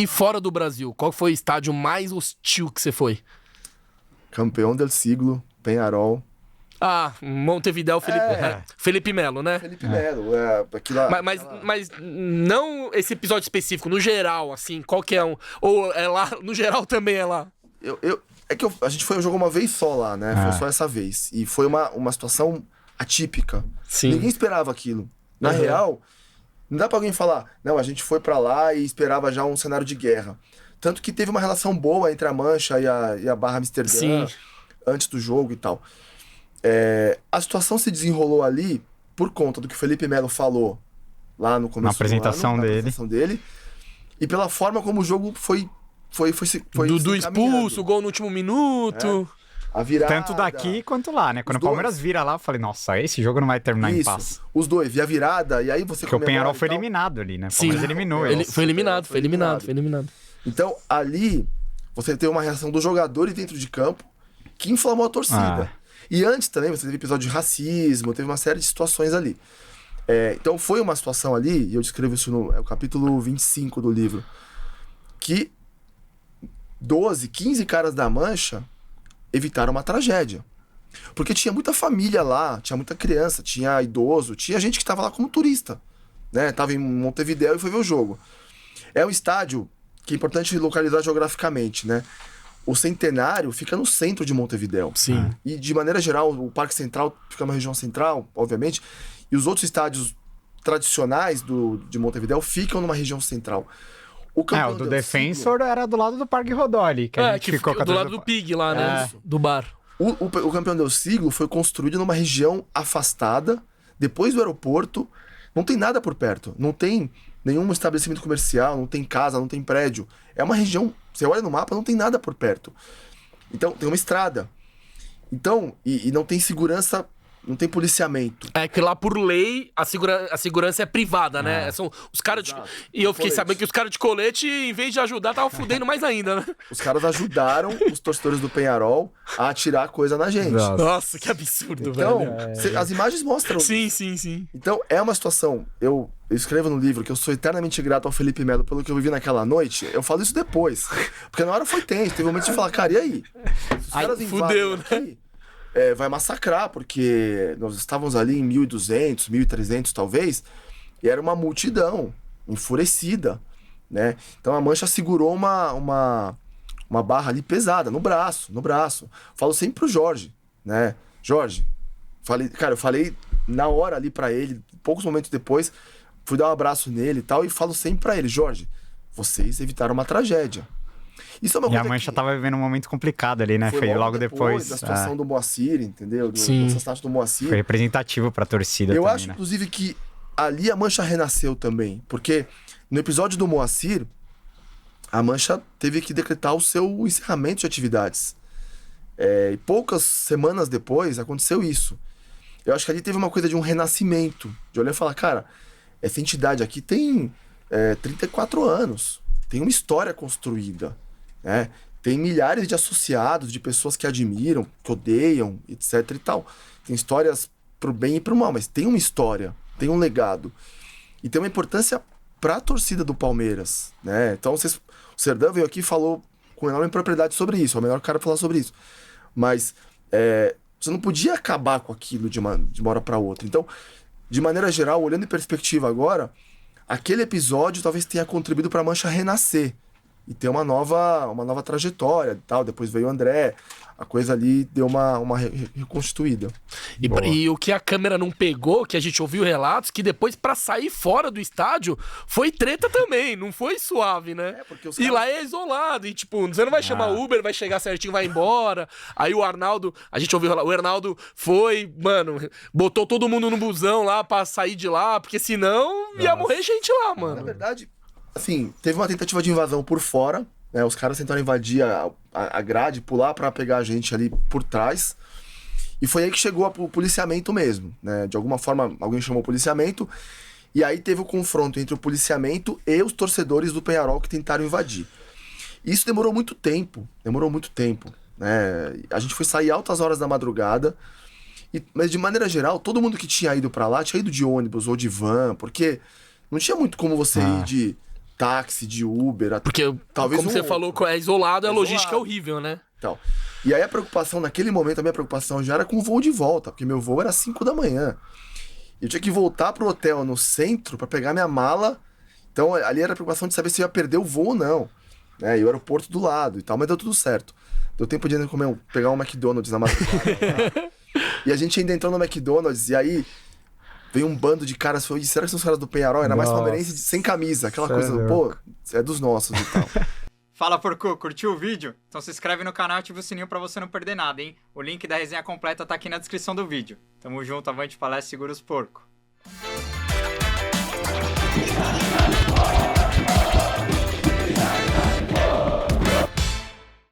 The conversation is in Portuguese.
E fora do Brasil, qual foi o estádio mais hostil que você foi? Campeão del siglo, Peñarol. Ah, Montevidéu, Felipe Melo, né? Felipe Melo, aquilo lá. Mas não esse episódio específico, no geral, assim, qual que é um... Ou é lá, no geral também é lá? A gente jogou uma vez só lá, né? Foi só essa vez. E foi uma situação atípica. Sim. Ninguém esperava aquilo. Na real, não dá pra alguém falar, não, a gente foi pra lá e esperava já um cenário de guerra. Tanto que teve uma relação boa entre a Mancha e a Barra Amsterdã. Sim. Antes do jogo e tal. A situação se desenrolou ali por conta do que o Felipe Melo falou lá no começo na apresentação dele. E pela forma como o jogo foi do expulso, o gol no último minuto. A virada. Tanto daqui quanto lá, né? Quando o Palmeiras vira lá, eu falei, nossa, esse jogo não vai terminar em paz. Os dois, e a virada, e aí você... Porque o Peñarol foi eliminado ali, né? O Palmeiras eliminou ele. Foi eliminado. Então, ali, você tem uma reação dos jogadores dentro de campo que inflamou a torcida. E antes também, você teve episódio de racismo, teve uma série de situações ali. Então, foi uma situação ali, e eu descrevo isso no capítulo 25 do livro, que 12, 15 caras da Mancha evitaram uma tragédia. Porque tinha muita família lá, tinha muita criança, tinha idoso, tinha gente que estava lá como turista, né? Tava em Montevidéu e foi ver o jogo. É um estádio que é importante localizar geograficamente, né? O Centenário fica no centro de Montevidéu. Sim. E, de maneira geral, o Parque Central fica na região central, obviamente, e os outros estádios tradicionais de Montevidéu ficam numa região central. O do Defensor era do lado do Parque Rodó ali, que a gente ficou do lado do Pig lá, né? Do bar. O Campeão del Siglo foi construído numa região afastada, depois do aeroporto. Não tem nada por perto. Não tem nenhum estabelecimento comercial, não tem casa, não tem prédio. É uma região, você olha no mapa, não tem nada por perto. Então, tem uma estrada. Então, e não tem segurança, não tem policiamento. É que lá, por lei, a segurança é privada, né? São os caras de... E eu fiquei sabendo que os caras de colete, em vez de ajudar, estavam fudendo mais ainda, né? Os caras ajudaram os torcedores do Peñarol a atirar coisa na gente. Nossa, que absurdo, então, velho. As imagens mostram. Sim. Então, é uma situação... Eu escrevo no livro que eu sou eternamente grato ao Felipe Melo pelo que eu vivi naquela noite. Eu falo isso depois. Porque na hora foi tenso. Teve um momento de falar, cara, e aí? Os caras fudeu, aqui, né? Vai massacrar, porque nós estávamos ali em 1.200, 1.300 talvez, e era uma multidão enfurecida, né? Então a Mancha segurou uma barra ali pesada, no braço. Falo sempre pro Jorge, né? Jorge, eu falei na hora ali pra ele, poucos momentos depois, fui dar um abraço nele e tal, e falo sempre pra ele, Jorge, vocês evitaram uma tragédia. Isso é uma coisa a Mancha tava vivendo um momento complicado ali, né? Foi logo depois da situação do Moacir, entendeu? Do assassinato do Moacir. Foi representativo pra torcida eu também, acho, né? inclusive, que ali a Mancha renasceu também. Porque no episódio do Moacir, a Mancha teve que decretar o seu encerramento de atividades. E poucas semanas depois aconteceu isso. Eu acho que ali teve uma coisa de um renascimento. De olhar e falar, cara, essa entidade aqui tem 34 anos. Tem uma história construída. Né? Tem milhares de associados, de pessoas que admiram, que odeiam, etc e tal. Tem histórias pro bem e pro mal, mas tem uma história, tem um legado. E tem uma importância pra torcida do Palmeiras, né? Então, o Serdã veio aqui e falou com enorme propriedade sobre isso, é o melhor cara pra falar sobre isso. Mas você não podia acabar com aquilo de uma hora pra outra. Então, de maneira geral, olhando em perspectiva agora, aquele episódio talvez tenha contribuído pra Mancha renascer e ter uma nova trajetória e tal. Depois veio o André, a coisa ali deu uma reconstituída. E o que a câmera não pegou, que a gente ouviu relatos, que depois pra sair fora do estádio foi treta também, não foi suave, né? E lá é isolado, e tipo, você não vai chamar Uber, vai chegar certinho, vai embora. Aí o Arnaldo, a gente ouviu o Arnaldo foi, mano, botou todo mundo no busão lá pra sair de lá, porque senão ia morrer gente lá, mano. Na verdade, assim, teve uma tentativa de invasão por fora, né? Os caras tentaram invadir a grade, pular pra pegar a gente ali por trás. E foi aí que chegou o policiamento mesmo, né? De alguma forma, alguém chamou o policiamento. E aí teve o confronto entre o policiamento e os torcedores do Peñarol que tentaram invadir. Isso demorou muito tempo, né? A gente foi sair altas horas da madrugada. Mas de maneira geral, todo mundo que tinha ido pra lá tinha ido de ônibus ou de van, porque não tinha muito como você ir táxi, de Uber. Porque, talvez como você falou, é isolado, a logística é horrível, né? Então, e aí a preocupação, naquele momento, a minha preocupação já era com o voo de volta, porque meu voo era 5 da manhã. Eu tinha que voltar pro hotel no centro pra pegar minha mala. Então, ali era a preocupação de saber se eu ia perder o voo ou não. Né? E o aeroporto do lado e tal, mas deu tudo certo. Deu tempo de pegar um McDonald's na madrugada. E a gente ainda entrou no McDonald's e aí veio um bando de caras. Falou, será que são os caras do Penharol? Era mais palmeirense sem camisa. Aquela coisa, pô, é dos nossos e tal. Fala, porco, curtiu o vídeo? Então se inscreve no canal e ativa o sininho pra você não perder nada, hein? O link da resenha completa tá aqui na descrição do vídeo. Tamo junto, avante palestra, segura os porcos.